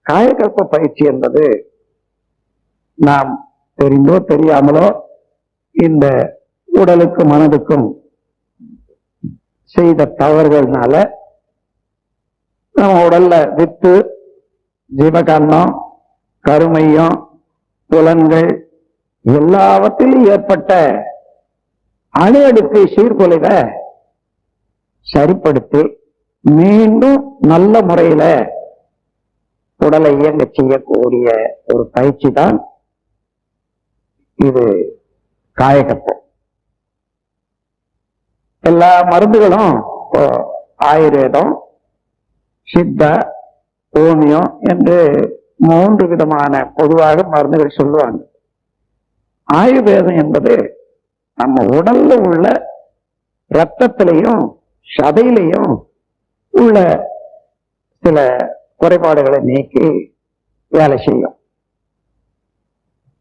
காயகல்ப பயிற்சி என்பது நாம் தெரிந்தோ தெரியாமலோ இந்த உடலுக்கும் மனதுக்கும் செய்த தவறுகள்னால நம்ம உடல்ல வித்து, ஜீவகாந்தம், கருமையம், புலன்கள் எல்லாவற்றிலும் ஏற்பட்ட அணு அடுக்கு சீர்குலைவை சரிப்படுத்தி மீண்டும் நல்ல முறையில உடலை இயங்க செய்யக்கூடிய ஒரு பயிற்சி தான் இது காயகல்பம். எல்லா மருந்துகளும் ஆயுர்வேதம், சித்தா, ஹோமியம் என்று 3 விதமான பொதுவாக மருந்துகள் சொல்லுவாங்க. ஆயுர்வேதம் என்பது நம்ம உடல்ல உள்ள இரத்தத்திலையும் சதையிலையும் உள்ள சில குறைபாடுகளை நீக்கி வேலை செய்யும்.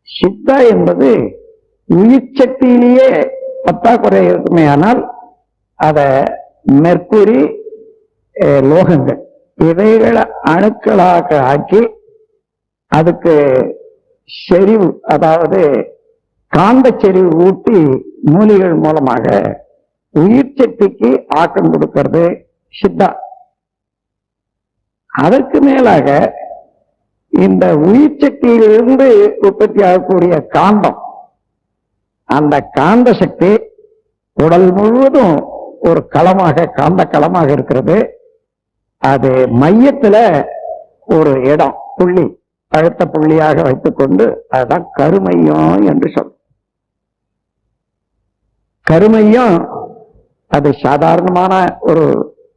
சித்தா என்பது உயிர் சக்தியிலேயே பற்றாக்குறை இருக்குமே, ஆனால் அத மெர்க்குரி, லோகங்கள் இவைகளை அணுக்களாக ஆக்கி அதுக்கு செறிவு, அதாவது காந்த செறிவு ஊட்டி மூலிகள் மூலமாக உயிர் சக்திக்கு ஆக்கம் கொடுக்கிறது சித்தா. அதற்கு மேலாக இந்த உயிர் சக்தியிலிருந்து உற்பத்தி ஆகக்கூடிய காந்தம், அந்த காந்த சக்தி உடல் முழுவதும் ஒரு களமாக, காந்த களமாக இருக்கிறது. அது மையத்துல ஒரு இடம், புள்ளி, அழுத்த புள்ளியாக வைத்துக்கொண்டு அதுதான் கருமையம் என்று சொல்லும். கருமையம் அது சாதாரணமான ஒரு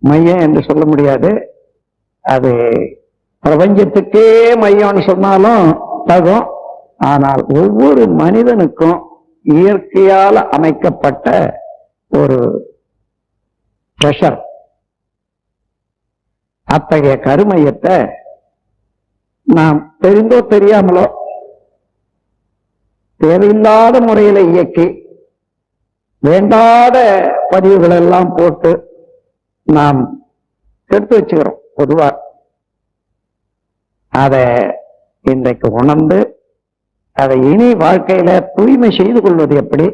மையம் என்று சொல்ல முடியாது. அது பிரபஞ்சத்துக்கே மையம்னு சொன்னாலும் தகும். ஆனால் ஒவ்வொரு மனிதனுக்கும் இயற்கையால் அமைக்கப்பட்ட ஒரு பிரஷர், அத்தகைய கருமையத்தை நாம் தெரிந்தோ தெரியாமலோ தேவையில்லாத முறையில இயக்கி வேண்டாத பதிவுகள் எல்லாம் போட்டு நாம் எடுத்து வச்சுக்கிறோம். பொதுவா அதை இன்றைக்கு உணர்ந்து அதை இனி வாழ்க்கையில தூய்மை செய்து கொள்வது எப்படி,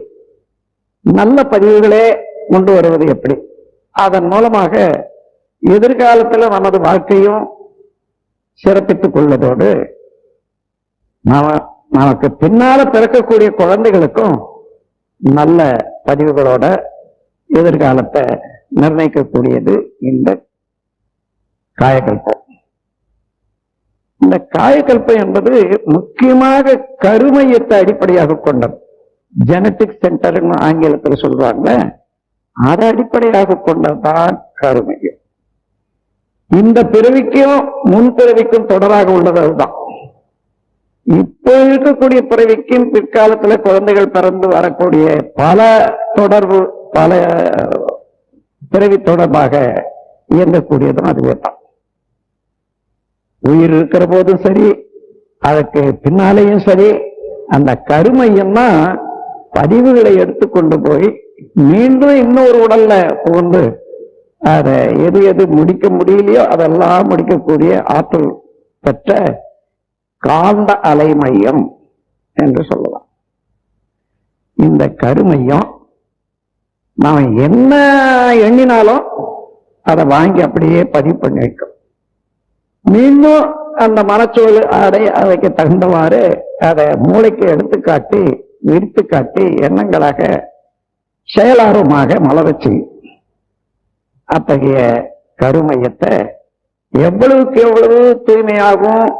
நல்ல பதிவுகளே கொண்டு வருவது எப்படி, அதன் மூலமாக எதிர்காலத்தில் நமது வாழ்க்கையும் சிறப்பித்துக் கொள்வதோடு நமக்கு பின்னால பிறக்கக்கூடிய குழந்தைகளுக்கும் நல்ல பதிவுகளோட எதிர்காலத்தை நிர்ணயிக்கக்கூடியது இந்த காயகல்பம். இந்த காயகல்பம் என்பது முக்கியமாக கருமையத்தை அடிப்படையாக கொண்டது. ஜெனட்டிக் சென்டர் ஆங்கிலத்தில் சொல்றாங்க, அதை அடிப்படையாக கொண்டதுதான் கருமையம். இந்த பிறவிக்கும் முன் பிறவிக்கும் தொடராக உள்ளது அதுதான். இப்போ இருக்கக்கூடிய பிறவிக்கும் பிற்காலத்துல குழந்தைகள் பிறந்து வரக்கூடிய பல தொடர்பு, பல பிறவி தொடர்பாக இயங்கக்கூடியதும் அதுவே தான். உயிர் இருக்கிற போதும் சரி, அதற்கு பின்னாலேயும் சரி, அந்த கருமையம் தான் பதிவுகளை எடுத்துக்கொண்டு போய் மீண்டும் இன்னொரு உடல்ல புகுந்து அதை எது எது முடிக்க முடியலையோ அதெல்லாம் முடிக்கக்கூடிய ஆற்றல் பெற்ற காந்த அலை மையம் என்று சொல்லலாம். இந்த கருமையம் நாம் என்ன எண்ணினாலும் அதை வாங்கி அப்படியே பதிவு பண்ணி வைக்கும். மீண்டும் அந்த மனச்சோறு அதைக்கு தகுந்தவாறு அதை மூளைக்கு எடுத்துக்காட்டி விரித்து காட்டி எண்ணங்களாக செயலார்வமாக மலரச் செய்யும். அத்தகைய கருமையத்தை எவ்வளவுக்கு எவ்வளவு தூய்மையாகவும்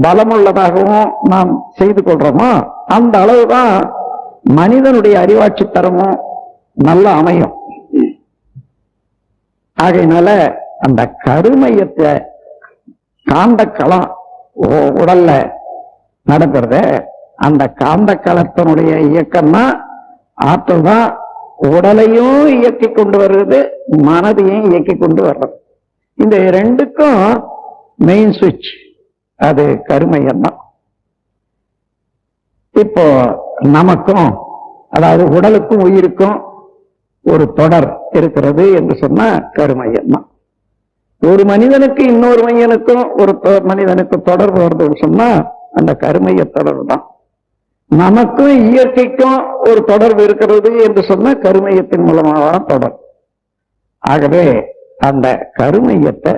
பலமுள்ளதாகவும் நாம் செய்து கொள்றோமோ அந்த அளவுதான் மனிதனுடைய அறிவாட்சி தரமும் நல்ல அமையும். ஆகையினால அந்த கருமையத்தை காந்த களம் உடல்ல நடக்கிறத, அந்த காந்த களத்தினுடைய இயக்கம்னா ஆற்றல் தான் உடலையும் இயக்கி கொண்டு வர்றது, மனதையும் இயக்கி கொண்டு வர்றது. இந்த ரெண்டுக்கும் மெயின் சுவிட்ச் அது கருமையம் தான். இப்போ நமக்கும் அதாவது உடலுக்கும் உயிருக்கும் ஒரு தொடர் இருக்கிறது என்று சொன்னா கருமையம் தான். ஒரு மனிதனுக்கு இன்னொரு மனிதனுக்கும் மனிதனுக்கு தொடர்பு வருதுன்னு சொன்னா அந்த கருமைய தொடர்பு தான். நமக்கும் இயற்கைக்கும் ஒரு தொடர்பு இருக்கிறது என்று சொன்னா கருமையத்தின் மூலமாக தொடர். ஆகவே அந்த கருமையத்தை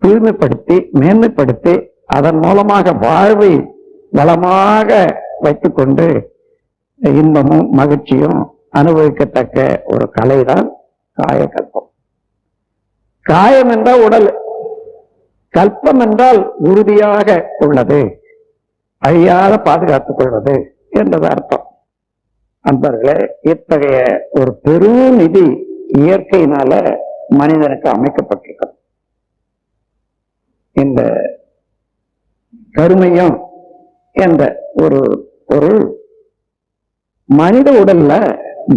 தூய்மைப்படுத்தி மேன்மைப்படுத்தி அதன் மூலமாக வாழ்வை வளமாக வைத்துக் கொண்டு இன்பமும் மகிழ்ச்சியும் அனுபவிக்கத்தக்க ஒரு கலைதான் காயகல்பம். காயம் என்றால் உடல், கல்பம் என்றால் உறுதியாக உள்ளது, அழியாத பாதுகாத்துக் கொள்வது என்றது அர்த்தம். அன்பர்களே, இத்தகைய ஒரு பெரும் நிதி இயற்கையினால மனிதனுக்கு அமைக்கப்பட்டிருக்கிறது. இந்த கருமையம் என்ற ஒரு பொருள் மனித உடல்ல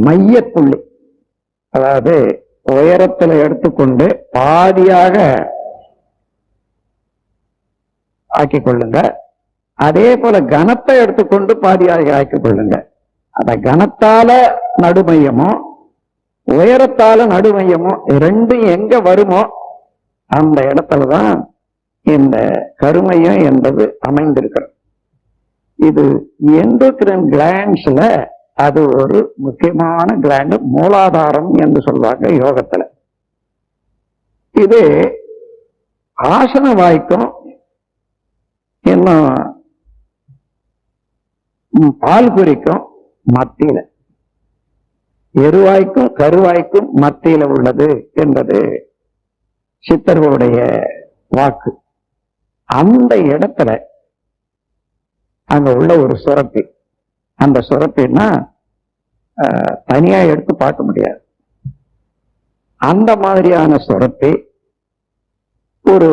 மையப்புள்ளி, அதாவது உயரத்தில் எடுத்துக்கொண்டு பாதியாக ஆக்கிக் கொள்ளுங்க. அதே போல கனத்தை எடுத்துக்கொண்டு பாதியாக ஆக்கிக் கொள்ளுங்க. அந்த கனத்தால நடுமையமோ உயரத்தால நடுமையமோ ரெண்டும் எங்க வருமோ அந்த இடத்துலதான் இந்த கருமையம் என்பது அமைந்திருக்கிறது. இது எண்டோக்ரைன் கிளாண்ட்ஸ்ல அது ஒரு முக்கியமான கிளாண்ட், மூலாதாரம் என்று சொல்வாங்க யோகத்துல. இது ஆசன வாய்க்கும் இன்னும் பால் குறிக்கும் மத்தியில, எருவாய்க்கும் கருவாய்க்கும் மத்தியில உள்ளது என்பது சித்தர்களுடைய வாக்கு. அந்த இடத்துல அங்க உள்ள ஒரு சுரப்பி, அந்த சுரப்பின்னா தனியா எடுத்து பார்க்க முடியாது. அந்த மாதிரியான சுரப்பி ஒரு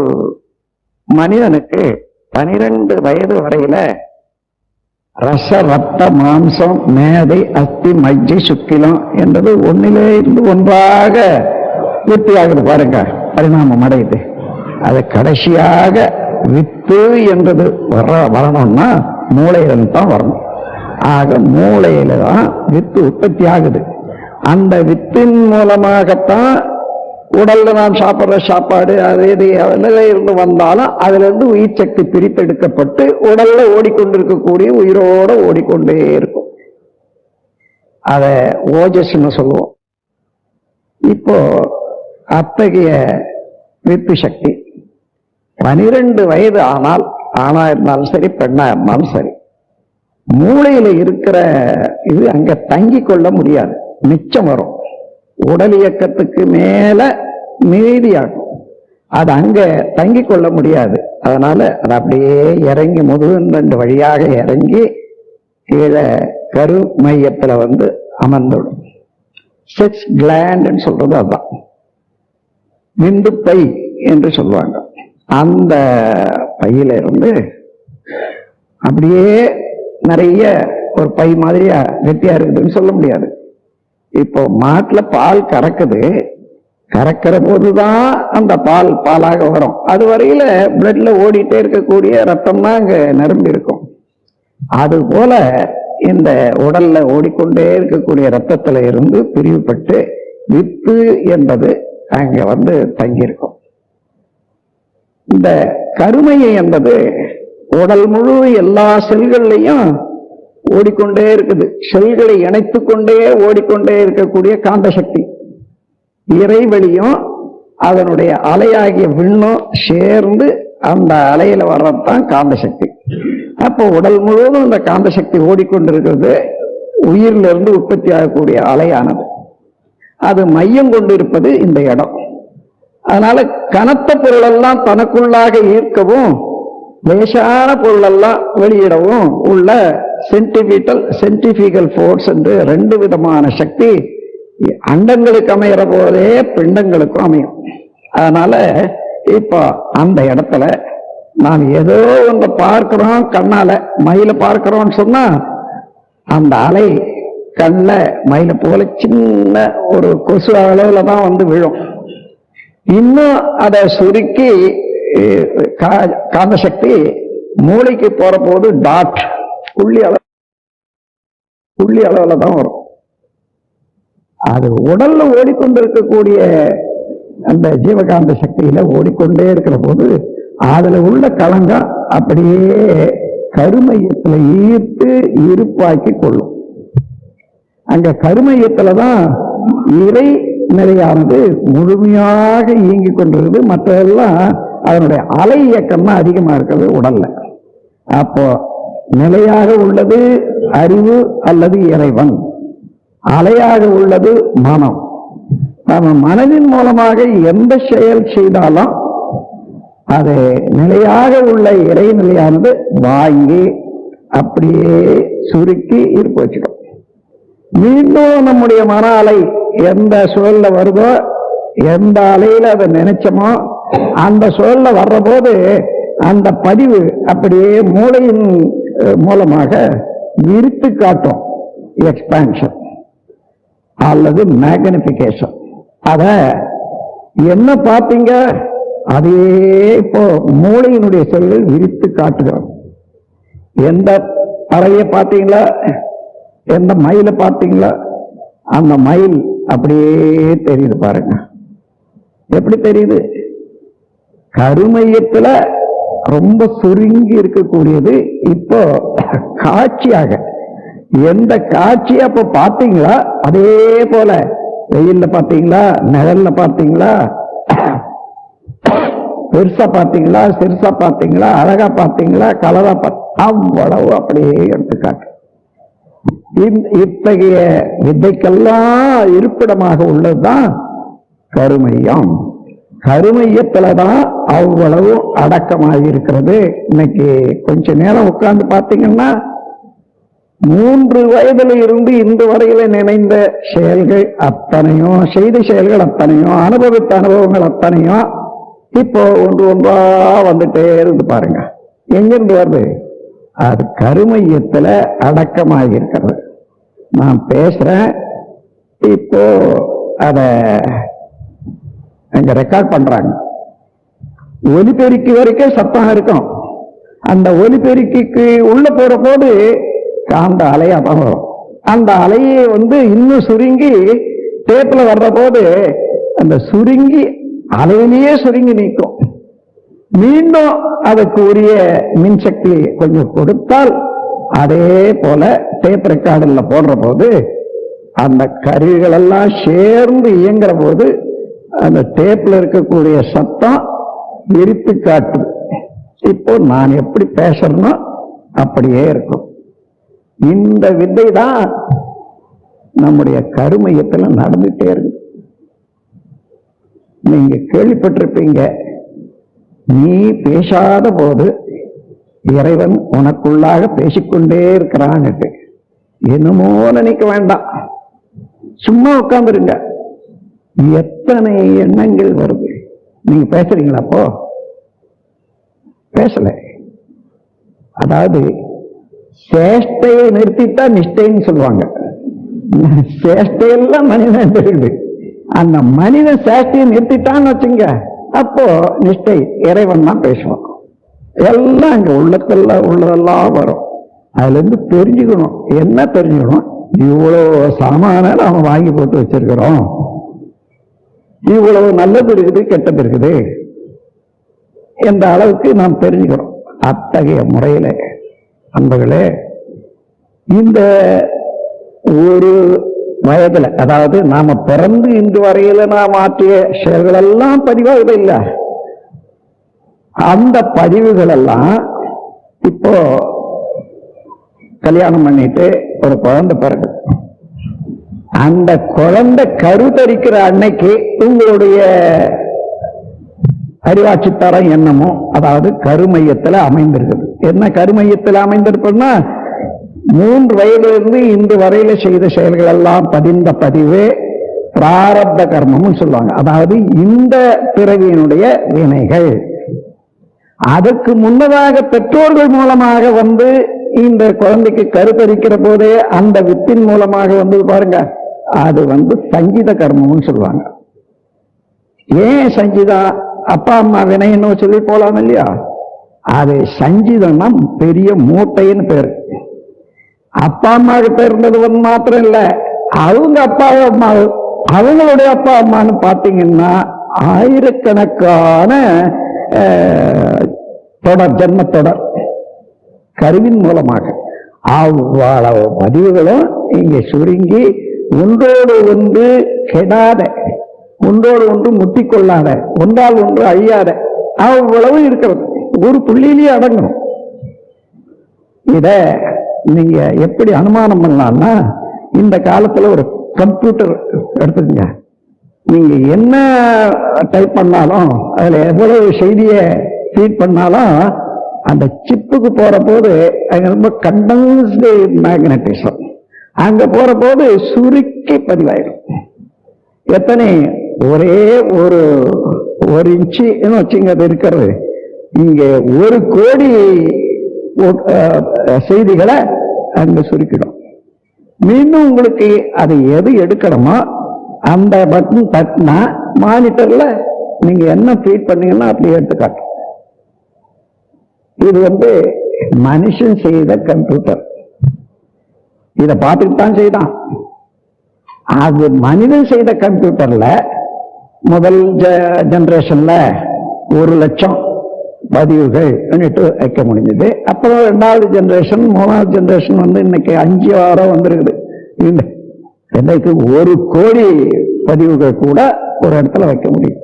மனிதனுக்கு 12 வயது வரையில ரச ரத்த மாம்சம் மேதை அஸ்தி மஜ்ஜை சுக்கிலம் என்றது ஒன்னிலே இருந்து ஒன்றாக பூர்த்தியாகுது பாருங்க, பரிணாமம் அடையுது. அது கடைசியாக வித்து என்றது வரணும்னா மூளையிலிருந்து தான் வரணும். ஆக மூளையில தான் வித்து உற்பத்தி ஆகுது. அந்த வித்தின் மூலமாகத்தான் உடல்ல நாம் சாப்பிடுற சாப்பாடு அது இருந்து வந்தாலும் அதுல இருந்து உயிர் சக்தி பிரித்தெடுக்கப்பட்டு உடல்ல ஓடிக்கொண்டிருக்கக்கூடிய உயிரோட ஓடிக்கொண்டே இருக்கும். அத ஓஜஸ்ன்னு சொல்லுவோம். இப்போ அத்தகைய வித்து சக்தி 12 வயது ஆனால், ஆணா இருந்தாலும் சரி பெண்ணா இருந்தாலும் சரி, மூளையில இருக்கிற இது அங்க தங்கி கொள்ள முடியாது, மிச்சம் வரும். உடல் இயக்கத்துக்கு மேல மீதியாகும், அது அங்க தங்கி கொள்ள முடியாது. அதனால அது அப்படியே இறங்கி முதுகு வழியாக இறங்கி கீழே கரு மையத்துல வந்து அமர்ந்துடும். செக்ஸ் கிளாண்ட் சொல்றது அதுதான், விந்து பை என்று சொல்லுவாங்க. அந்த பையில இருந்து அப்படியே நிறைய ஒரு பை மாதிரியா கெட்டியா இருக்குதுன்னு சொல்ல முடியாது. இப்போ மாட்டுல பால் கறக்குது, கறக்கிற போதுதான் அந்த பாலாக வரும். அது வரையில பிளட்ல ஓடிட்டே இருக்கக்கூடிய ரத்தம் தான் அங்க நிரம்பி இருக்கும். அது போல இந்த உடல்ல ஓடிக்கொண்டே இருக்கக்கூடிய ரத்தத்துல இருந்து பிரிவுபட்டு வித்து என்பது அங்க வந்து தங்கியிருக்கும். இந்த கருமையை என்பது உடல் முழு எல்லா செல்கள்லையும் ஓடிக்கொண்டே இருக்குது. செல்களை இணைத்துக் கொண்டே ஓடிக்கொண்டே இருக்கக்கூடிய காந்த சக்தி, இறைவெளியும் அதனுடைய அலையாகிய விண்ணும் சேர்ந்து அந்த அலையில வர்றதுதான் காந்த சக்தி. அப்போ உடல் முழுவதும் இந்த காந்த சக்தி ஓடிக்கொண்டிருக்கிறது. உயிரிலிருந்து இருந்து உற்பத்தி ஆகக்கூடிய அலையானது அது மையம் கொண்டிருப்பது இந்த இடம். அதனால கனத்த பொருளெல்லாம் தனக்குள்ளாக ஈர்க்கவும் லேசான பொருளெல்லாம் வெளியிடவும் உள்ள சென்ட்ரிஃபிகல் ஃபோர்ஸ் என்று 2 விதமான சக்தி அண்டங்களுக்கு அமைகிற போதே பிண்டங்களுக்கும் அமையும். அதனால இப்போ அந்த இடத்துல நாம் ஏதோ ஒன்று பார்க்கிறோம், கண்ணால மயில பார்க்கிறோம்னு சொன்னா அந்த அலை கண்ணில் மயில போல சின்ன ஒரு கொசு அளவுல தான் வந்து விழும். இன்னும் அதை சுருக்கி காந்த சக்தி மூளைக்கு போற போது டாட் புள்ளி அளவுல தான் வரும். அது உடல்ல ஓடிக்கொண்டிருக்கக்கூடிய அந்த ஜீவகாந்த சக்தியில ஓடிக்கொண்டே இருக்கிற போது அதுல உள்ள களங்கம் அப்படியே கருமையத்துல ஈர்த்து இருப்பாக்கி கொள்ளும். அங்க கருமையத்துலதான் இறை நிலையானது முழுமையாக இயங்கிக் கொண்டிருக்குது. மற்றதெல்லாம் அதனுடைய அலை இயக்கம் தான் அதிகமா இருக்கிறது உடல்ல. அப்போ நிலையாக உள்ளது அறிவு அல்லது இறைவன், அலையாக உள்ளது மனம். நம்ம மனதின் மூலமாக எந்த செயல் செய்தாலும் அது நிலையாக உள்ள இறைநிலையானது வாங்கி அப்படியே சுருக்கி இருப்பு வச்சிடும். மீண்டும் நம்முடைய மன அலை எந்த சூழல்ல வருதோ, எந்த அலையில அதை நினைச்சோமோ அந்த சூழல்ல வர்ற போது அந்த பதிவு அப்படியே மூளையின் மூலமாக விரித்து காட்டும். எக்ஸ்பான்ஷன் அல்லது மேக்னிபிகேஷன். அத என்ன பார்த்தீங்க, அதே இப்போ மூளையினுடைய செல்கள் விரித்து காட்டுகிறோம். எந்த பறவையை பார்த்தீங்களா, எந்த மயில பார்த்தீங்களா, அந்த மயில் அப்படியே தெரியுது பாருங்க. எப்படி தெரியுது? கருமையத்துல ரொம்ப சுருங்கி இருக்கக்கூடியது இப்போ காட்சியாக, எந்த காட்சி அப்ப பார்த்தீங்களா அதே போல வெயில்ல பார்த்தீங்களா, நிழல்ல பார்த்தீங்களா, பெருசா பார்த்தீங்களா, சிறுசா பார்த்தீங்களா, அழகா பார்த்தீங்களா, கலரா அவ்வளவு அப்படியே எடுத்துக்காட்டு. இத்தகைய வித்தைக்கெல்லாம் இருப்பிடமாக உள்ளதுதான் கருமையம். கருமையத்துலதான் அவ்வளவு அடக்கமாக இருக்கிறது. இன்னைக்கு கொஞ்ச நேரம் உட்கார்ந்து பார்த்தீங்கன்னா 3 வயதுல இருந்து இன்று வரையில நினைந்த செயல்கள் அத்தனையோ, செய்த செயல்கள் அத்தனையோ, அனுபவித்த அனுபவங்கள் அத்தனையோ இப்போ ஒன்று ஒன்றா வந்துட்டே இருந்து பாருங்க. எங்கிருந்து வருது? அது கருமையத்துல அடக்கமாக இருக்கிறது. நான் பேசுறேன், இப்போ அத அங்க ரெக்கார்ட் பண்றாங்க. ஒலிபெருக்கி வரைக்கும் சத்தம் இருக்கும். அந்த ஒலிபெருக்கிக்கு உள்ள போற போது காந்த அலையா வரும். அந்த அலையை இன்னும் சுருங்கி டேப்ல வர்ற போது அந்த சுருங்கி அலையிலேயே சுருங்கி நீக்கும். மீண்டும் அதுக்கு உரிய மின்சக்தி கொஞ்சம் கொடுத்தால் அதே போல டேப் ரெக்கார்டில் போடுற போது அந்த கருவிகள் எல்லாம் சேர்ந்து இயங்குற போது அந்த டேப்ல இருக்கக்கூடிய சத்தம் விரித்து காட்டுது. இப்போ நான் எப்படி பேசணும்னா அப்படியே இருக்கும். இந்த வித்தை தான் நம்முடைய கருமையத்துல நடந்துட்டே இருக்கு. நீங்க கேள்விப்பட்டிருப்பீங்க, நீ பேசாத போது இறைவன் உனக்குள்ளாக பேசிக்கொண்டே இருக்கிறான்னுட்டு. என்னமோ நினைக்க வேண்டாம், சும்மா உட்கார்ந்துருங்க. எத்தனை எண்ணங்கள் வருது. நீங்க பேசுறீங்களா? அப்போ பேசல. அதாவது சேஷ்டையை நிறுத்திட்டா நிஷ்டைன்னு சொல்லுவாங்க. சேஷ்டையெல்லாம் மனிதன் இருக்குது. அந்த மனிதன் சேஷ்டையை நிறுத்திட்டான்னு வச்சுங்க, அப்போ நிஷ்டை இறைவன் தான் பேசுவான். எல்லாம் இங்க உள்ளத்துல உள்ளதெல்லாம் வரும். அதுல இருந்து தெரிஞ்சுக்கணும். என்ன தெரிஞ்சுக்கணும்? இவ்வளவு சாமான நாம வாங்கி போட்டு வச்சிருக்கிறோம், இவ்வளவு நல்லது இருக்குது, கெட்டது இருக்குது என்ற அளவுக்கு நாம் தெரிஞ்சுக்கிறோம். அத்தகைய முறையில அன்பர்களே, இந்த ஒரு வயதுல, அதாவது நாம பிறந்து இன்று வரையில நாம் ஆற்றிய செயல்கள் எல்லாம் பதிவாகுது இல்ல, அந்த பதிவுகள் எல்லாம் இப்போ கல்யாணம் பண்ணிட்டு ஒரு குழந்தை பிறகு, அந்த குழந்தை கருத்தரிக்கிற அன்னைக்கு உங்களுடைய அறிவாட்சி தரம் என்னமோ, அதாவது கருமையத்தில் அமைந்திருக்குது. என்ன கருமையத்தில் அமைந்திருப்பதுன்னா 3 வயதிலிருந்து இன்று வரையில செய்த செயல்கள் எல்லாம் பதிந்த பதிவே பிராரப்த கர்மம்னு சொல்லுவாங்க. அதாவது இந்த பிறவியினுடைய வினைகள். அதற்கு முன்னதாக பெற்றோர்கள் மூலமாக இந்த குழந்தைக்கு கருத்தரிக்கிற போதே அந்த வித்தின் மூலமாக வந்தது பாருங்க, அது சஞ்சித கர்மம்னு சொல்லுவாங்க. ஏன் சஞ்சிதா? அப்பா அம்மா வினைன்னு சொல்லி போலாம் இல்லையா? அது சஞ்சிதம்னா பெரிய மூட்டைன்னு பேரு. அப்பா அம்மா கிட்ட இருந்தது மாத்திரம் இல்ல, அவங்க அப்பா அம்மா, அவங்களுடைய அப்பா அம்மான்னு பார்த்தீங்கன்னா ஆயிரக்கணக்கான தொடர், ஜென்ம தொடர் கருவின் மூலமாக அவ்வளவு பதிவுகளும் இங்கே சுருங்கி ஒன்றோடு ஒன்று கெடாத, ஒன்றோடு ஒன்று முட்டிக்கொள்ளாத, ஒன்றால் ஒன்று அழியாத அவ்வளவு இருக்கிறது. ஒரு புள்ளியிலேயே அடங்கணும். இத நீங்க எப்படி அனுமானம் பண்ணலாம்னா, இந்த காலத்துல ஒரு கம்ப்யூட்டர் எடுத்துக்கங்க. நீங்க என்ன டைப் பண்ணாலும், அதுல எவ்வளவு செய்தியை ஃபீட் பண்ணாலும், அந்த சிப்புக்கு போற போது அங்க ரொம்ப கண்டன்ஸ்டு மேக்னட்டிசம், அங்க போற போது சுருக்கி பதிவாயிடும். எத்தனை ஒரே ஒரு இன்ச்சு வச்சுங்க அது இருக்கிறது, இங்க 1 கோடி செய்திகளை அங்க சுருக்கிடும். மீண்டும் உங்களுக்கு அது எது எடுக்கணுமோ அந்த பட்டன் தட்டினா மானிட்டர்ல நீங்க என்ன ஃபீட் பண்ணீங்கன்னா அப்படி எடுத்து காட்டும். இது மனுஷன் செய்த கம்ப்யூட்டர். இதை பார்த்துட்டு தான் செய்தான். அது மனிதன் செய்த கம்ப்யூட்டர்ல முதல் ஜெனரேஷன்ல 1,00,000 பதிவுகள் வைக்க முடிஞ்சது. அப்புறம் 2வது ஜெனரேஷன், 3வது ஜெனரேஷன் இன்னைக்கு 5-6 வந்திருக்குது. இன்னைக்கு 1 கோடி பதிவுகள் கூட ஒரு இடத்துல வைக்க முடியும்.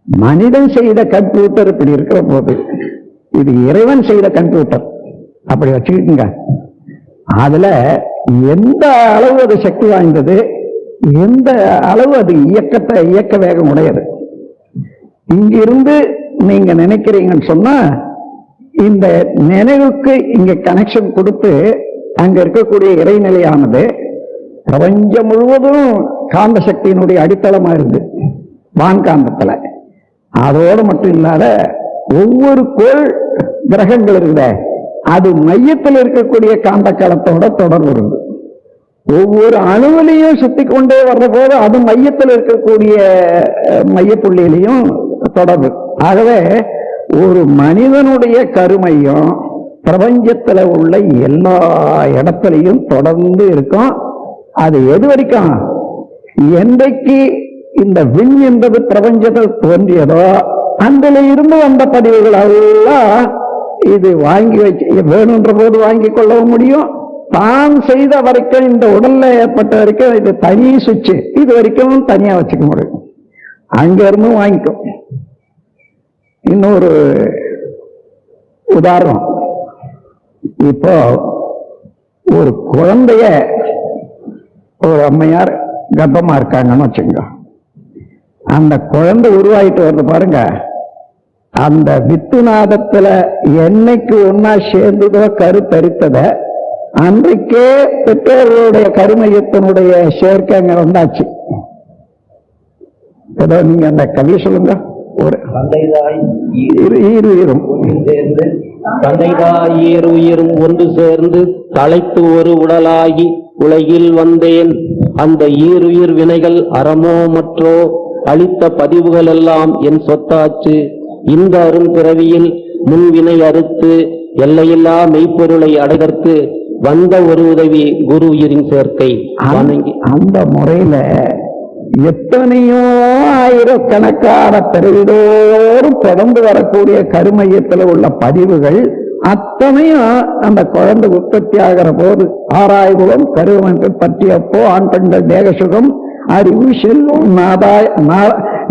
மனிதன் செய்த கம்ப்யூட்டர் இப்படி இருக்கிற போது, இது இறைவன் செய்த கம்ப்யூட்டர் அப்படி வச்சுக்கிட்டுங்க. அதுல எந்த அளவு அது சக்தி வாய்ந்தது, எந்த அளவு அது இயக்க வேகம் உடையது. இங்கிருந்து நீங்க நினைக்கிறீங்கன்னு சொன்னா, இந்த நினைவுக்கு இங்க கனெக்ஷன் கொடுத்து அங்க இருக்கக்கூடிய இறைநிலையானது பிரபஞ்சம் முழுவதும் காந்த சக்தியினுடைய அடித்தளமா இருக்கு வான்காந்தத்துல. அதோடு மட்டும் இல்லாத ஒவ்வொரு கோள் கிரகங்கள் இருக்குத, அது மையத்தில் இருக்கக்கூடிய காந்த களத்தோட தொடர்பு இருக்கு. ஒவ்வொரு அணுவிலையும் சுத்தி கொண்டே வர்ற போது அது மையத்தில் இருக்கக்கூடிய மையப்புள்ளியிலையும் தொடர்பு. ஆகவே ஒரு மனிதனுடைய கருமையும் பிரபஞ்சத்துல உள்ள எல்லா இடத்திலையும் தொடர்ந்து இருக்கும். அது எது வரைக்கும், என்றைக்கு இந்த விண் என்பது பிரபஞ்சத்தில் தோன்றியதோ அந்தில இருந்து வந்த பதிவுகள் எல்லாம் இது வாங்கி வச்சு வேணுன்ற போது வாங்கி கொள்ளவும் முடியும். தான் செய்த வரைக்கும், இந்த உடல்ல ஏற்பட்ட வரைக்கும் இது தனி சுவிட்சு, இது வரைக்கும் தனியா வச்சுக்க முடியும். அங்க இருந்து வாங்கிக்கும். இன்னொரு உதாரணம், இப்போ ஒரு குழந்தைய ஒரு அம்மையார் கர்ப்பமா இருக்காங்கன்னு வச்சுங்க. அந்த குழந்தை உருவாயிட்டு வருது பாருங்க, அந்த வித்துநாதத்துல என்னைக்கு ஒன்னா சேர்ந்ததோ கருத்தரித்தத அன்றைக்கே பெற்றோர்களுடைய கருமையத்தினுடைய சேர்க்கை அங்க வந்தாச்சு. ஏதோ நீங்க அந்த கவியை சொல்லுங்க. ஒரு ஈருயிரும் தந்தைதாய் ஈருயிரும் ஒன்று சேர்ந்து தலைத்து ஒரு உடலாகி உலகில் வந்தேன். அந்த ஈருயிர் வினைகள் அறமோ மற்றோ அளித்த பதிவுகள் எல்லாம் என் சொத்தாச்சு. இந்த அரும்பிறவியில் முன்வினை அறுத்து எல்லையில்லா மெய்ப்பொருளை அடைதற்கு வந்த ஒரு உதவி குரு உயிரின் சேர்க்கை. அந்த முறையில எத்தனையோ ஆயிரக்கணக்கான பிறவிதோறும் தொடர்ந்து வரக்கூடிய கருமையத்தில் உள்ள பதிவுகள் அத்தனையும் அந்த குழந்தை உற்பத்தி ஆகிற போது ஆராய்வுகளும் கருவமைப்பு பற்றியப்போ ஆண் பெண்கள் தேகசுகம் அறிவு செல்வம்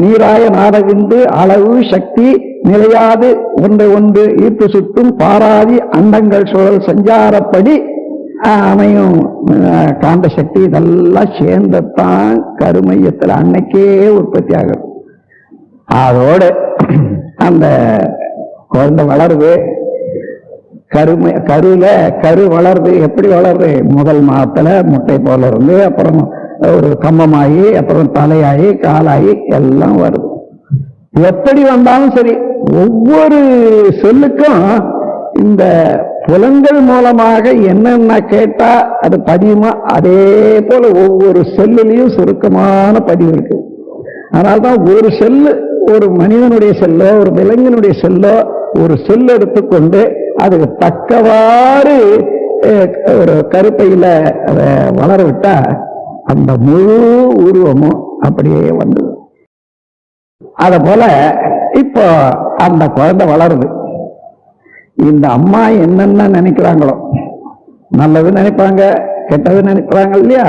நீராய நாடவிந்து அளவு சக்தி நிலையாது ஒன்றை ஒன்று ஈர்த்து சுட்டும் பாராதி அண்டங்கள் சுழல் சஞ்சாரப்படி அமையும் காந்த சக்தி இதெல்லாம் சேர்ந்தத்தான் கருமையத்தில் அன்னைக்கே உற்பத்தி ஆகுது. அதோடு அந்த குழந்தை வளருது. கரு வளருது. எப்படி வளருது? முதல் மாதத்துல முட்டை போல இருந்து அப்புறம் ஒரு கம்பமாகி அப்புறம் தலையாகி காலாகி எல்லாம் வருது. எப்படி வந்தாலும் சரி, ஒவ்வொரு செல்லுக்கும் இந்த புலன்கள் மூலமாக என்னென்ன கேட்டா அது பதியுமா, அதே போல ஒவ்வொரு செல்லுலையும் சுருக்கமான பதிவு இருக்கு. அதனால்தான் ஒரு செல்லு, ஒரு மனிதனுடைய செல்லோ ஒரு விலங்கினுடைய செல்லோ ஒரு செல் எடுத்துக்கொண்டு அதுக்கு தக்கவாறு ஒரு கருப்பையில அதை வளர விட்டா அந்த முழு உருவமும் அப்படியே வந்தது. அத போல இப்போ அந்த குழந்தை வளருது. இந்த அம்மா என்னென்ன நினைக்கிறாங்களோ, நல்லது நினைப்பாங்க, கெட்டது நினைக்கிறாங்க இல்லையா,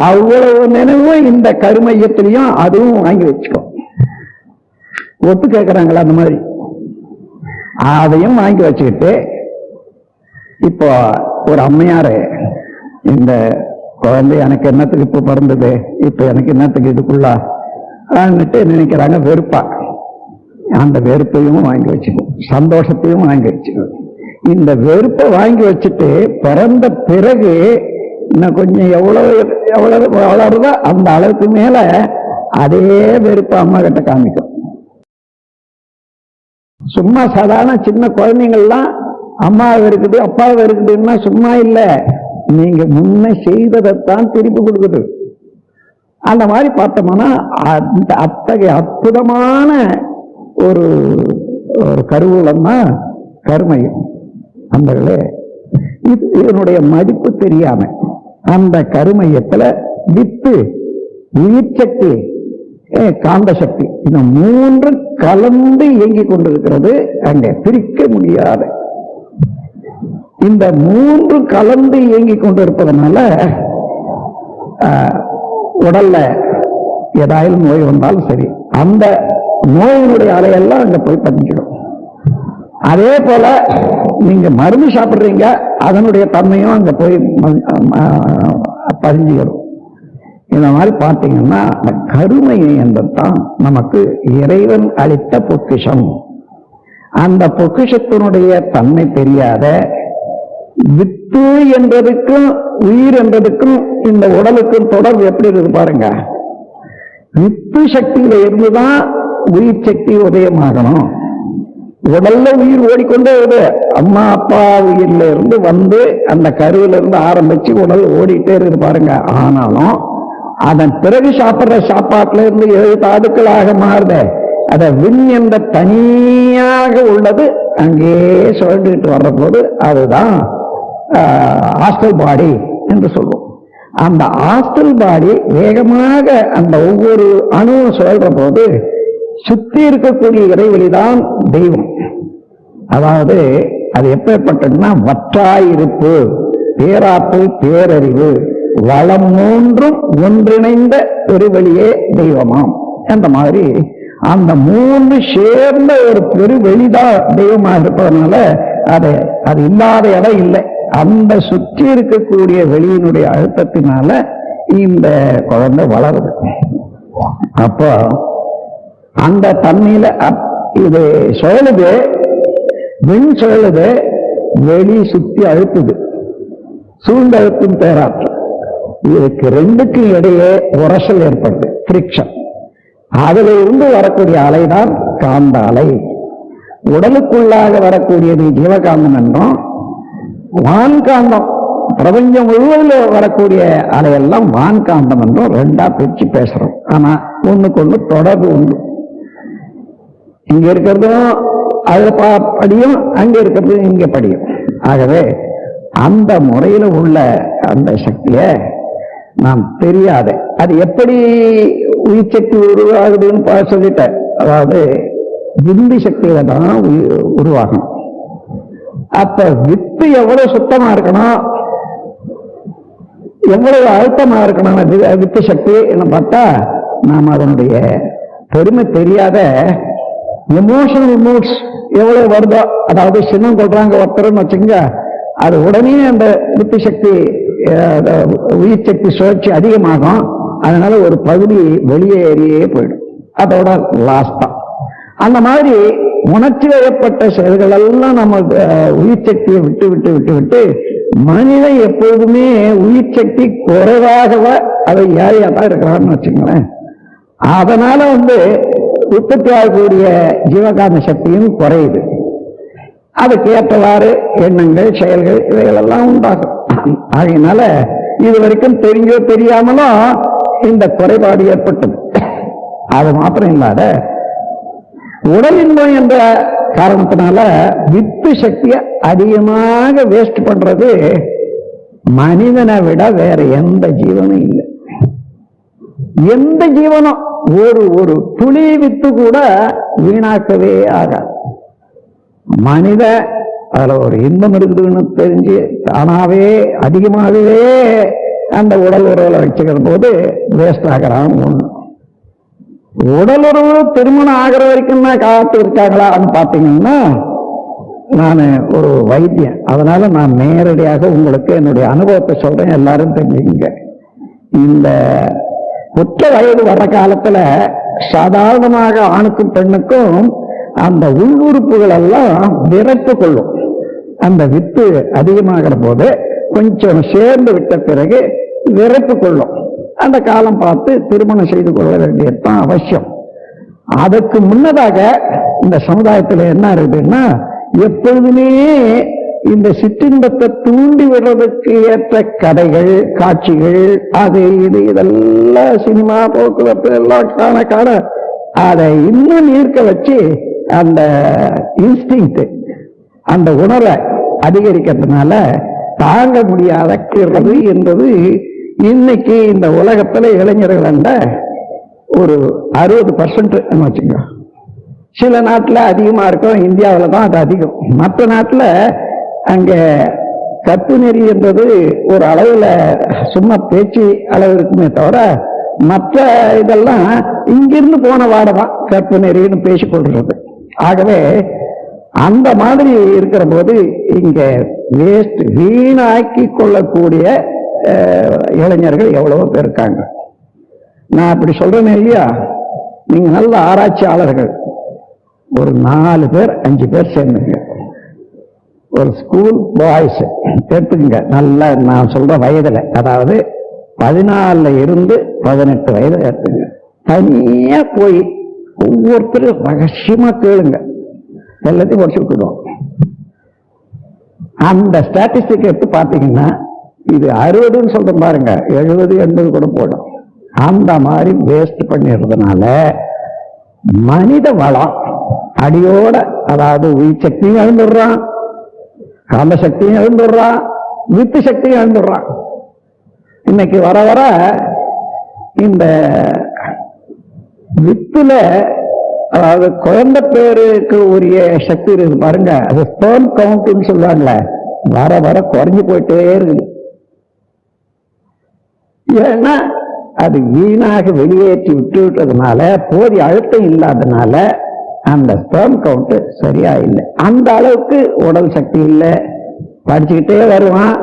அவ்வளவு நினைவும் இந்த கருமையத்திலையும் அதுவும் வாங்கி வச்சுக்கோ. ஒத்து கேட்கிறாங்களா அந்த மாதிரி, அதையும் வாங்கி வச்சுக்கிட்டு இப்போ ஒரு அம்மையாரு இந்த குழந்தை எனக்கு என்னத்துக்கு இப்ப பிறந்தது, இப்ப எனக்கு என்னத்துக்கு இதுக்குள்ள நினைக்கிறாங்க. வெறுப்பா அந்த வெறுப்பையும் வாங்கி வச்சுக்கணும், சந்தோஷத்தையும் வாங்கி வச்சுக்கணும். இந்த வெறுப்பை வாங்கி வச்சுட்டு பிறந்த பிறகு இன்னும் கொஞ்சம் எவ்வளவு எவ்வளவு வளருதோ அந்த அளவுக்கு மேல அதே வெறுப்பை அம்மா கிட்ட காமிக்கும். சும்மா சாதாரண சின்ன குழந்தைங்கள்லாம் அம்மாவை இருக்குது அப்பாவை இருக்குதுன்னா சும்மா இல்ல, நீங்க முன்ன செய்ததைத்தான் திருப்பி கொடுக்குது. அந்த மாதிரி பார்த்தோம்னா அந்த அத்தகைய அற்புதமான ஒரு கருவூலம் தான் கருமையம். அந்த இதனுடைய மதிப்பு தெரியாம அந்த கருமையத்துல வித்து, உயிர் சக்தி, காந்த சக்தி, இந்த மூன்று கலந்து இயங்கிக் கொண்டிருக்கிறது. அங்கே பிரிக்க முடியாத இந்த மூன்று கலந்து இயங்கிக் கொண்டிருப்பதனால உடல்ல ஏதாவது நோய் வந்தாலும் சரி, அந்த நோயினுடைய அலையெல்லாம் அங்க போய் பதிஞ்சிடும். அதே போல நீங்க மருந்து சாப்பிடுறீங்க, அதனுடைய தன்மையும் அங்க போய் பதிஞ்சுக்கிறோம். இந்த மாதிரி பார்த்தீங்கன்னா அந்த கருமை என்பதுதான் நமக்கு இறைவன் அளித்த பொக்கிஷம். அந்த பொக்கிஷத்தினுடைய தன்மை தெரியாத வித்து என்பதுக்கும் உயிர் என்பதுக்கும் இந்த உடலுக்கும் தொடர்பு எப்படி இருக்கு பாருங்க. வித்து சக்தியில இருந்துதான் உயிர் சக்தி உதயமாகணும். உடல்ல உயிர் ஓடிக்கொண்டே வருது. அம்மா அப்பா உயிர்ல இருந்து வந்து அந்த கருவில இருந்து ஆரம்பிச்சு உடல் ஓடிட்டே இருக்கு பாருங்க. ஆனாலும் அதன் பிறகு சாப்பிடுற சாப்பாட்டுல இருந்து 7 தாதுக்களாக மாறுது. அத விண் என்ற தனியாக உள்ளது அங்கேயே சுழண்டுகிட்டு வர்ற போது அதுதான் ஹாஸ்டல் பாடி என்று சொல்லுவோம். அந்த ஹாஸ்டல் பாடி வேகமாக அந்த ஒவ்வொரு அணுவும் சுழல்ற போது சுத்தி இருக்கக்கூடிய இறைவெளிதான் தெய்வம். அதாவது அது எப்பேற்பட்டதுன்னா வற்றாயிருப்பு, பேராற்றல், பேரறிவு, வளம் மூன்றும் ஒன்றிணைந்த பெருவெளியே தெய்வமாம். அந்த மாதிரி அந்த மூன்று சேர்ந்த ஒரு பெருவெளிதான் தெய்வமாக இருப்பதனால அது இல்லாத இடம் இல்லை. அந்த சுற்றி இருக்கக்கூடிய வெளியினுடைய அழுத்தத்தினால இந்த குழந்தை வளருது. அப்போ அந்த தண்ணியில இது சுழலுது, விண் சுழலுது, வெளி சுத்தி அழுத்துது, சூழ்ந்தழுத்தும் பேராற்றல். இதுக்கு ரெண்டுக்கும் இடையே உரசல் ஏற்படுது, ஃப்ரிக்ஷன். அதுல இருந்து வரக்கூடிய அலைதான் காந்த அலை. உடலுக்குள்ளாக வரக்கூடியது ஜீவகாந்தம் என்றும், வான்காந்தம் பிரபஞ்சம் முழுவதில் வரக்கூடிய அலையெல்லாம் வான்காந்தம் என்றும் ரெண்டா பிரிச்சு பேசுறோம். ஆனா ஒண்ணுக்கு ஒண்ணு தொடர்பு உண்டு. இங்க இருக்கிறதும் அது படியும், அங்க இருக்கிறது இங்க படியும். ஆகவே அந்த முறையில உள்ள அந்த சக்திய நாம் தெரியாத, அது எப்படி உயிர் சக்தி உருவாகுதுன்னு சொல்லிட்டேன். அதாவது விந்து சக்தியில தான் உருவாகணும். அப்ப வித்து எவ்வளவு சுத்தமா இருக்கணும், எவ்வளவு அழுத்தமா இருக்கணும் வித்து சக்தி என்ன பார்த்தா, நாம் அதனுடைய பெருமை தெரியாத எமோஷனல் மூட்ஸ் எவ்வளவு வருதோ, அதாவது சின்னம் கொள்றாங்க ஒருத்தர்னு வச்சுங்க, அது உடனே அந்த வித்து சக்தி உயிர் சக்தி சுழற்சி அதிகமாகும். அதனால ஒரு பகுதி வெளியேறியே போயிடும், அதோட லாஸ்ட் தான். அந்த மாதிரி உணர்ச்சி வயப்பட்ட செயல்கள் எல்லாம் நம்ம உயிர் சக்தியை விட்டு விட்டு விட்டு விட்டு மனிதன் எப்போதுமே உயிர் சக்தி குறைவாகவ அதை ஏழையா தான் இருக்கிறான்னு வச்சுங்களேன். அதனால உற்பத்தி ஆகக்கூடிய ஜீவகாந்த சக்தியும் குறையுது. அதுக்கு ஏற்றவாறு எண்ணங்கள், செயல்கள் இவைகளெல்லாம் உண்டாகும். ஆகையினால இது வரைக்கும் தெரிஞ்சோ தெரியாமலும் இந்த குறைபாடு ஏற்பட்டது. அது மாத்திரம் இல்லாத உடலின் நோய் என்ற காரணத்தினால வித்து சக்தியை அதிகமாக வேஸ்ட் பண்றது மனிதனை விட வேற எந்த ஜீவனும் இல்லை. எந்த ஜீவனம் ஒரு துளி வித்து கூட வீணாக்கவே ஆகாது. மனித அதுல ஒரு இன்பம் இருக்குதுன்னு தெரிஞ்சு தானாவே அதிகமாகவே அந்த உடல் உறவுல வச்சுக்கிற போது வேஸ்ட் ஆகிறான். ஒண்ணு உடல் உறவு திருமணம் ஆகிற வரைக்கும் தான் காத்து இருக்காங்களான்னு பாத்தீங்கன்னா, நான் ஒரு வைத்தியன், அதனால நான் நேரடியாக உங்களுக்கு என்னுடைய அனுபவத்தை சொல்றேன், எல்லாரும் தெரிஞ்சுங்க. இந்த ஒற்ற வயது வர்ற காலத்துல சாதாரணமாக ஆணுக்கும் பெண்ணுக்கும் அந்த உள்ளுறுப்புகள் எல்லாம் விரைத்து கொள்ளும். அந்த வித்து அதிகமாகிற போது கொஞ்சம் சேர்ந்து விட்ட பிறகு விரைத்து கொள்ளும். அந்த காலம் பார்த்து திருமணம் செய்து கொள்ள வேண்டியதுதான் அவசியம். அதுக்கு முன்னதாக இந்த சமுதாயத்தில் என்ன இருக்குதுன்னா, எப்பொழுதுமே இந்த சிற்றின்பத்தை தூண்டி விடுறதுக்கு ஏற்ற கதைகள், காட்சிகள், அது இது இதெல்லாம் சினிமா, போக்குவரத்து எல்லாம் காண அதை இன்னும் ஈர்க்க வச்சு அந்த இன்ஸ்டிங், அந்த உணர்வை அதிகரிக்கிறதுனால தாங்க முடியாத என்பது இன்னைக்கு இந்த உலகத்துல இளைஞர்கள் ஒரு 60% வச்சுங்க. சில நாட்டுல அதிகமா இருக்கும், இந்தியாவில தான் அது அதிகம். மற்ற நாட்டுல அங்க கற்பு நெறி என்பது ஒரு அளவுல சும்மா பேச்சு அளவு இருக்குமே தவிர, மற்ற இதெல்லாம் இங்கிருந்து போன வாடதான் கற்பு நெறின்னு பேசிக்கொள்றது. ஆகவே அந்த மாதிரி இருக்கிற போது இங்க வேஸ்ட் வீணாக்கி கொள்ளக்கூடிய இளைஞர்கள் எவ்வளவோ பேர் இருக்காங்க. நான் அப்படி சொல்றேன் இல்லையா, நீங்க நல்ல ஆராய்ச்சியாளர்கள் ஒரு 4 பேர் 5 பேர் சேர்ந்துங்க, ஒரு ஸ்கூல் பாய்ஸ் எடுத்துக்கங்க, நல்ல நான் சொல்ற வயதுல, அதாவது 14 இருந்து 18 வயது எடுத்துங்க. தனியா போய் ஒவ்வொருத்தரும் ரகசியமா கேளுங்க, எல்லாத்தையும் படிச்சுக்கிட்டோம். அந்த ஸ்டாட்டிஸ்டிக் எடுத்து பார்த்தீங்கன்னா, இது 60ன்னு சொல்றேன் பாருங்க, 70 80 கூட போடும். அந்த மாதிரி வேஸ்ட் பண்ணிடுறதுனால மனித வளம் அடியோட, அதாவது உயிர் சக்தியும் எழுந்துடுறான், காந்த சக்தியும் எழுந்துடுறான், வித்து சக்தியும் எழுந்துடுறான். இன்னைக்கு வர வர இந்த வித்துல, அதாவது குழந்தை பேருக்கு உரிய சக்தி இருக்கு பாருங்க, அது ஸ்பெர்ம் கவுண்ட்னு சொல்லுவாங்களே, வர வர குறைஞ்சு போயிட்டே இருக்குது. ஏன்னா அது வீணாக வெளியேற்றி விட்டு விட்டதுனால, போதிய அழுத்தம் இல்லாததுனால அந்த ஸ்பெர்ம் கவுண்ட் சரியா இல்லை. அந்த அளவுக்கு உடல் சக்தி இல்லை. படிச்சுக்கிட்டே வருவான்,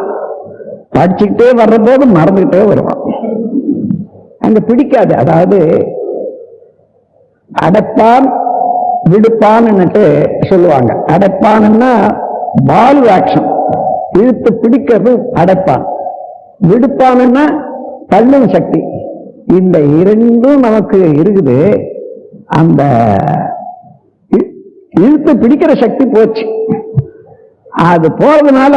படிச்சுக்கிட்டே வர்ற போது மறந்துகிட்டே வருவான். அங்க பிடிக்காது. அதாவது அடைப்பான் விடுப்பான்னு சொல்லுவாங்க. அடைப்பான்னா பால் ஆக்ஷன், இழுத்து பிடிக்கிறது அடைப்பான். விடுப்பான்னா தள்ளும் சக்தி. இந்த இரண்டும் நமக்கு இருக்குது. அந்த இழுத்து பிடிக்கிற சக்தி போச்சு. அது போறதுனால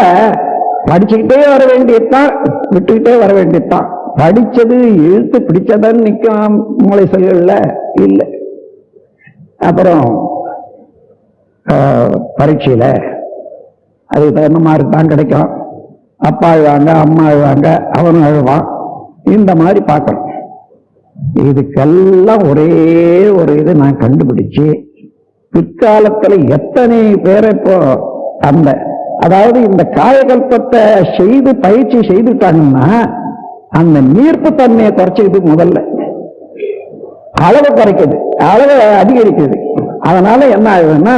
படிச்சுக்கிட்டே வர வேண்டியதுதான், விட்டுக்கிட்டே வர வேண்டியதுதான். படிச்சது இழுத்து பிடிச்சதான் நிற்கும் மூளை செல்கள்ல இல்லை. அப்புறம் பரீட்சையில அதுக்கு தகுந்த மார்க் தான் கிடைக்கும். அப்பா அழுவாங்க, அம்மா அழுவாங்க, அவனும் அழுவான். இந்த மாதிரி பார்க்கணும். இதுக்கெல்லாம் ஒரே ஒரு இது நான் கண்டுபிடிச்சு, பிற்காலத்துல எத்தனை பேரை இப்போ அந்த, அதாவது இந்த காயகல்பத்தை செய்து பயிற்சி செய்துட்டாங்கன்னா அந்த நீர்ப்பு தன்மையை குறைச்சிக்கிது. முதல்ல அளவை குறைக்குது, அளவை அதிகரிக்குது. அதனால என்ன ஆகுதுன்னா,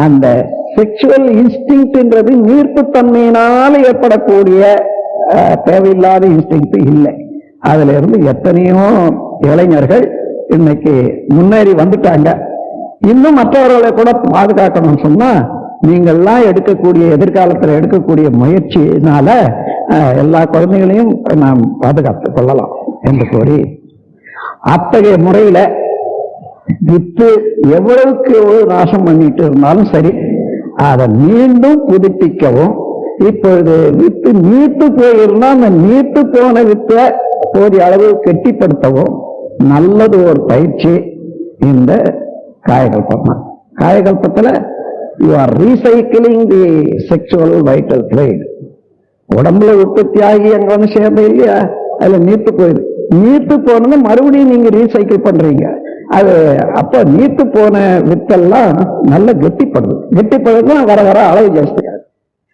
அந்த செக்ஷுவல் இன்ஸ்டிங்க்ட்ன்றது நீர்ப்பு தன்மையினால ஏற்படக்கூடிய தேவையில்லாத இன்ஸ்டிங்க்ட் இல்லை. அதுல இருந்து எத்தனையோ இளைஞர்கள் இன்னைக்கு முன்னேறி வந்துட்டாங்க. இன்னும் மற்றவர்களை கூட பாதுகாக்கணும்னு சொன்னா, நீங்கள்லாம் எடுக்கக்கூடிய எதிர்காலத்தில் எடுக்கக்கூடிய முயற்சியினால எல்லா குழந்தைகளையும் நாம் பாதுகாத்துக் கொள்ளலாம் என்று கூறி, அத்தகைய முறையில வித்து எவ்வளவுக்கு எவ்வளவு நாசம் பண்ணிட்டு இருந்தாலும் சரி, அதை மீண்டும் புதுப்பிக்கவும், இப்பொழுது வித்து நீட்டு போயிருந்தா அந்த நீட்டு போன வித்தை போதிய அளவு கெட்டிப்படுத்தவும் நல்லது ஒரு பயிற்சி இந்த காயகல்பம். காயகல்பத்துல you are recycling the sexual vital fluid. உடம்புல உற்பத்தி ஆகி அங்க வந்து சேர்ந்த இல்லையா, அதுல நீட்டு போயிடுது. நீர்த்து போனது மறுபடியும் நீங்க ரீசைக்கிள் பண்றீங்க. அது அப்ப நீர்த்து போன வித்தெல்லாம் நல்ல கெட்டிப்படுதுன்னா வர வர அளவு ஜாஸ்தியாது.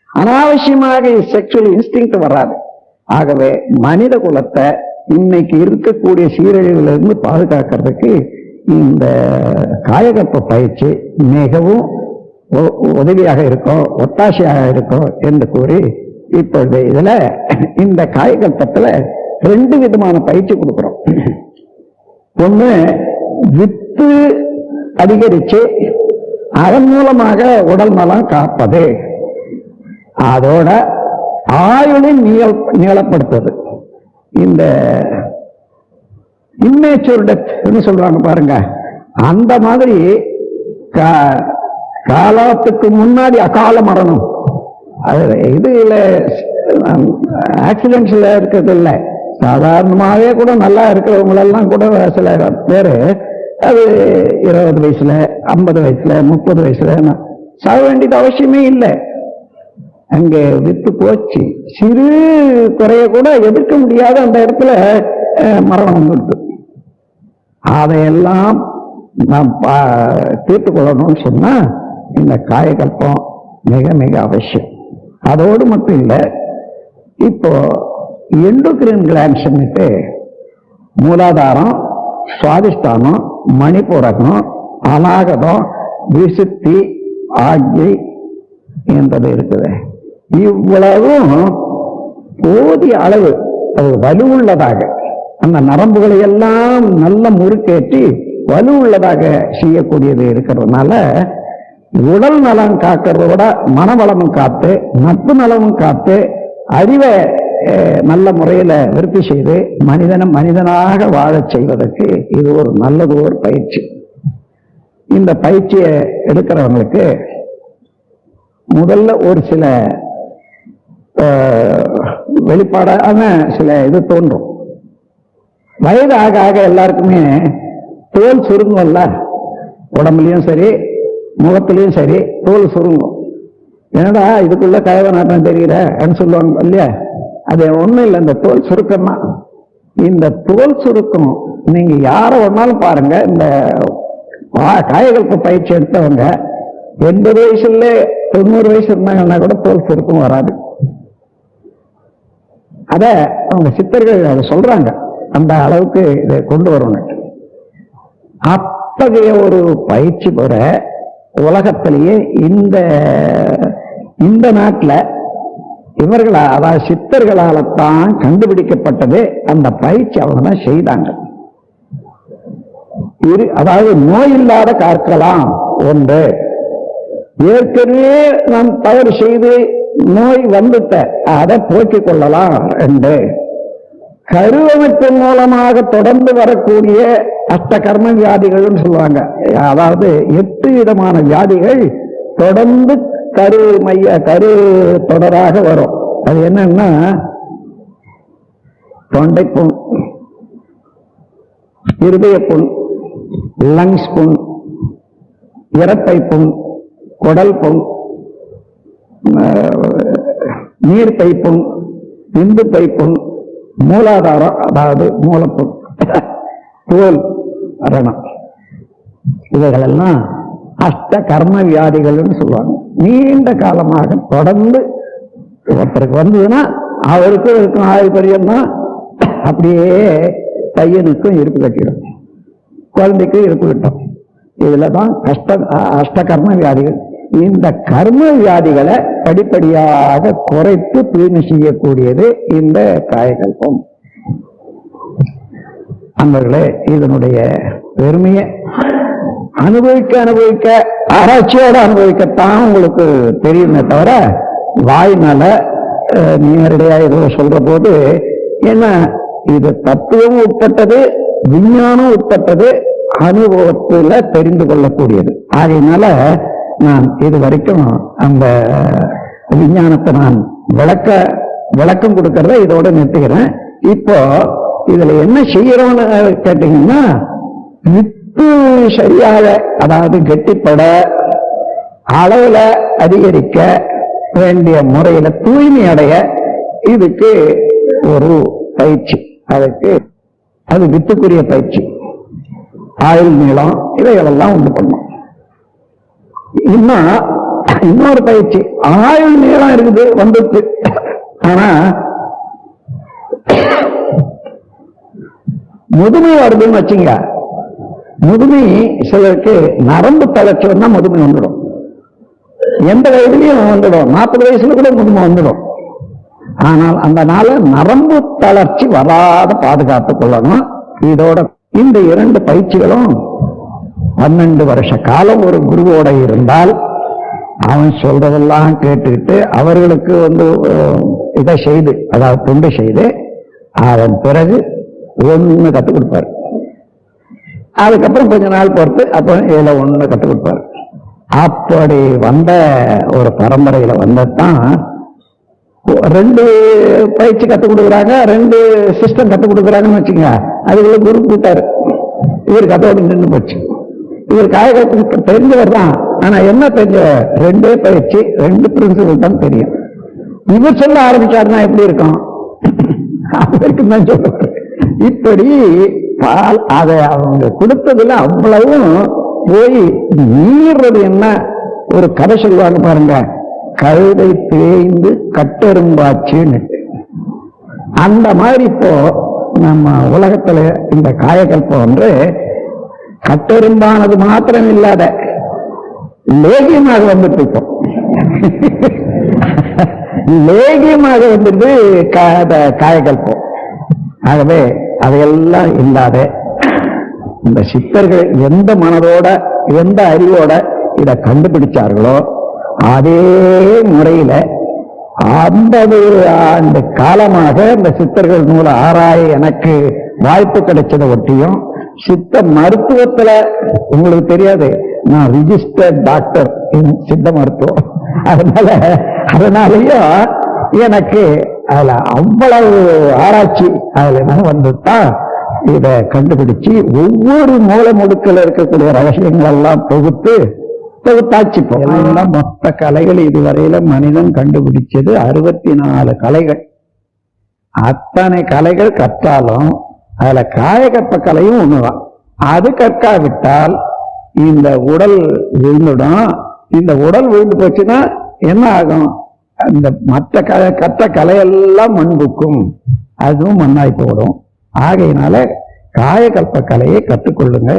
அனாவசியமாக செக்ஷுவல் இன்ஸ்டிங்க்ட் வராது. ஆகவே மனித குலத்தை இன்னைக்கு இருக்கக்கூடிய சீரழிவிலிருந்து பாதுகாக்கிறதுக்கு இந்த காயகல்ப பயிற்சி மிகவும் உதவியாக இருக்கும், ஒத்தாசையாக இருக்கும் என்று கூறி இப்பொழுது இதுல இந்த காயகல்பத்துல 2 விதமான பயிற்சி கொடுக்கிறோம். ஒண்ணு வித்து அதிகரிச்சு அதன் மூலமாக உடல் நலம் காப்பது, அதோட ஆயுளின் நீளப்படுத்துவது. இந்த இம்மேச்சூர் டெத் சொல்றாங்க பாருங்க, அந்த மாதிரி காலத்துக்கு முன்னாடி அகால மரணம். அது இதுல ஆக்சிடென்ட்ஸ்ல இருக்கிறது இல்லை, சாதாரணமாகவே கூட நல்லா இருக்கிறவங்களெல்லாம் கூட சில பேரு அது 20 வயசுல 50 வயசுல 30 வயசுல சாக வேண்டியது அவசியமே இல்லை. அங்கே வித்து போச்சு, சிறு குறைய கூட எதிர்க்க முடியாத அந்த இடத்துல மரணம் வந்துடுது. அதையெல்லாம் நாம் தீர்த்து கொள்ளணும்னு சொன்னா இந்த காயகல்பம் மிக மிக அவசியம். அதோடு மட்டும் இல்லை, இப்போ எண்டோக்ரைன் கிளாண்ட்ஸ் மூலாதாரம், சுவாதிஷ்டானம், மணிப்பூரகம், அநாகதம், விசுத்தி, ஆக்ஞை என்பது இருக்குது. இவ்வளவும் போதிய அளவு அது வலுவுள்ளதாக அந்த நரம்புகளை எல்லாம் நல்ல முறுக்கேற்றி வலுவுள்ளதாக செய்யக்கூடியது இருக்கிறதுனால உடல் நலம் காக்கிறத விட மனவளமும் காத்து, நட்பு நலமும் காத்து, அறிவை நல்ல முறையில விருத்தி செய்து மனிதனாக வாழச் செய்வதற்கு இது ஒரு நல்லது ஒரு பயிற்சி. இந்த பயிற்சியை எடுக்கிறவங்களுக்கு முதல்ல ஒரு சில வெளிப்பாடான சில இது தோன்றும். வயது ஆக ஆக எல்லாருக்குமே தோல் சுருங்கும்ல, உடம்புலயும் சரி முகத்திலையும் சரி தோல் சுருங்கும். என்னடா இதுக்குள்ள கயவ நாட்டம் தெரியல அப்படின்னு சொல்லுவாங்க இல்லையா? அது ஒண்ணும் இல்லை, இந்த தோல் சுருக்கம்னா. இந்த தோல் சுருக்கம் நீங்க யார ஒன்னாலும் பாருங்க, இந்த காயகல்ப பயிற்சி எடுத்தவங்க 80 வயசுல 90 வயசு இருந்தாங்கன்னா கூட தோல் சுருக்கம் வராது. அத அவங்க சித்தர்கள் அதை சொல்றாங்க, அந்த அளவுக்கு இதை கொண்டு வரணும். அத்தகைய ஒரு பயிற்சி பெற உலகத்திலேயே இந்த நாட்டில் இவர்களா, அதாவது சித்தர்களால தான் கண்டுபிடிக்கப்பட்டது. அந்த பயிற்சி அவங்க தான் செய்தாங்க. அதாவது நோய் இல்லாத காக்கலாம் ஒன்று, ஏற்கனவே நாம் தவறு செய்து நோய் வந்துட்ட அதை போக்கிக் கொள்ளலாம் 2, கருவமைப்பு மூலமாக தொடர்ந்து வரக்கூடிய அஷ்டகர்ம வியாதிகள் சொல்லுவாங்க. அதாவது 8 விதமான வியாதிகள் தொடர்ந்து கரு தொடராக வரும். அது என்னன்னா தொண்டை புண், இருதய புண், லங்ஸ் புண், இறப்பை புண், குடல் புண், நீர்ப்பை புண், இந்து பை புண், மூலாதாரம் அதாவது மூலப்புண், தோல் ரணம், இவைகளெல்லாம் அஷ்ட கர்ம வியாதிகள்னு சொல்லுவாங்க. நீண்ட காலமாக தொடர்ந்து ஒருத்தருக்கு வந்ததுன்னா அவருக்கும் இருக்கும் ஆயுள் பரியம்னா அப்படியே பையனுக்கும் இருப்பு கட்டிடும், குழந்தைக்கும் இருப்பு கட்டும். இதுலதான் அஷ்ட கர்ம வியாதிகள். இந்த கர்ம வியாதிகளை படிப்படியாக குறைத்து தூய்மை செய்யக்கூடியது இந்த காயகல்பம். அன்பர்களே, இதனுடைய பெருமையை அனுபவிக்க ஆராய்ச்சியோட அனுபவிக்கத்தான் உங்களுக்கு தெரியுமே தவிர வாய்னால நேரடியா ஏதோ சொல்ற போது என்ன, இது தத்துவம் உட்பட்டது, விஞ்ஞானம் உட்பட்டது, அனுபவத்துல தெரிந்து கொள்ளக்கூடியது. ஆகையினால நான் இது வரைக்கும் அந்த விஞ்ஞானத்தை நான் விளக்கம் கொடுக்கறத இதோட நிறுத்துகிறேன். இப்போ இதுல என்ன செய்யறோம்னு கேட்டீங்கன்னா, வித்து சரியாக, அதாவது கெட்டிப்பட அளவுல அதிகரிக்க வேண்டிய முறையில தூய்மை அடைய இதுக்கு ஒரு பயிற்சி. அதுக்கு அது வித்துக்குரிய பயிற்சி. ஆயுள் நீளம் இவைகளெல்லாம் உண்டு பண்ணும். இன்னொரு பயிற்சி, ஆயுள் நீளம் இருக்குது வந்துச்சு, ஆனா முதுமை வருதுன்னு வச்சுங்க. முதுமை சிலருக்கு நரம்பு தளர்ச்சி வந்தா முதுமை வந்துடும். எந்த வயதுலயும் வந்துடும், 40 வயசுல கூட முதுமை வந்துடும். ஆனால் அந்த நாள நரம்பு தளர்ச்சி வராத பாதுகாத்துக் கொள்ளணும். இதோட இந்த 2 பயிற்சிகளும் 12 வருஷ காலம் ஒரு குருவோட இருந்தால் அவன் சொல்றதெல்லாம் கேட்டுக்கிட்டு அவர்களுக்கு இதை செய்து, அதாவது தொண்டு செய்து அதன் பிறகு ஒண்ணு கற்றுக் கொடுப்பாரு. அதுக்கப்புறம் கொஞ்ச நாள் பொறுத்து அப்புறம் 1 கற்றுக் கொடுப்பாரு. அப்படி வந்த ஒரு பரம்பரையில வந்ததான் 2 பயிற்சி கற்றுக் கொடுக்குறாங்க, 2 சிஸ்டம் கற்றுக் கொடுக்குறாங்கன்னு வச்சுங்க. அதுக்குள்ள குரு கூட்டாரு, இவர் கத்தோடு நின்று போச்சு. இவர் காயகத்துக்கு தெரிஞ்சவர் தான், ஆனா என்ன தெரிஞ்ச 2 பயிற்சி 2 பிரின்சிபல் தான் தெரியும். இவர் சொல்ல ஆரம்பிச்சாருன்னா எப்படி இருக்கும், அவருக்கு தான் சொல்லுவாரு. இப்படி அதை அவங்க கொடுத்ததுல அவ்வளவும் போய் மீறது. என்ன ஒரு கதை சொல்லுவாங்க பாருங்க, கழுதை தேய்ந்து கட்டெரும்பாச்சுன்னு. அந்த மாதிரி இப்போ நம்ம உலகத்துல இந்த காயகல்பம் ஒன்று கட்டெரும்பானது மாத்திரம் இல்லாத லேகியமாக வந்துட்டு இருக்கோம். லேகியமாக வந்துட்டு காயகல்பம். ஆகவே அதையெல்லாம் இல்லாத இந்த சித்தர்கள் எந்த மனதோட எந்த அறிவோட இதை கண்டுபிடிச்சார்களோ அதே முறையில 50 ஆண்டு காலமாக இந்த சித்தர்கள் நூலை ஆராய எனக்கு வாய்ப்பு கிடைச்சதை ஒட்டியும், சித்த மருத்துவத்துல உங்களுக்கு தெரியாது, நான் ரிஜிஸ்டர்ட் டாக்டர் இன் சித்த மருத்துவம். அதனாலயும் எனக்கு அதுல அவ்வளவு ஆராய்ச்சி அதுல நான் வந்துதான் இதை கண்டுபிடிச்சு ஒவ்வொரு மூல முடுக்கில் இருக்கக்கூடிய ரகசியங்கள் எல்லாம் தொகுத்தாச்சு. மொத்த கலைகள் இதுவரையில மனிதன் கண்டுபிடிச்சது 64 கலைகள். அத்தனை கலைகள் கற்றாலும் அதுல காயகற்ப கலையும் ஒண்ணுதான். அது கற்காவிட்டால் இந்த உடல் விழுந்துடும். இந்த உடல் விழுந்து போச்சுன்னா என்ன ஆகும், அந்த மற்ற கற்ற கலையெல்லாம் மண்புக்கும், அதுவும் மண்ணாய் போடும். ஆகையினால காயகல்ப கலையை கற்றுக்கொள்ளுங்க.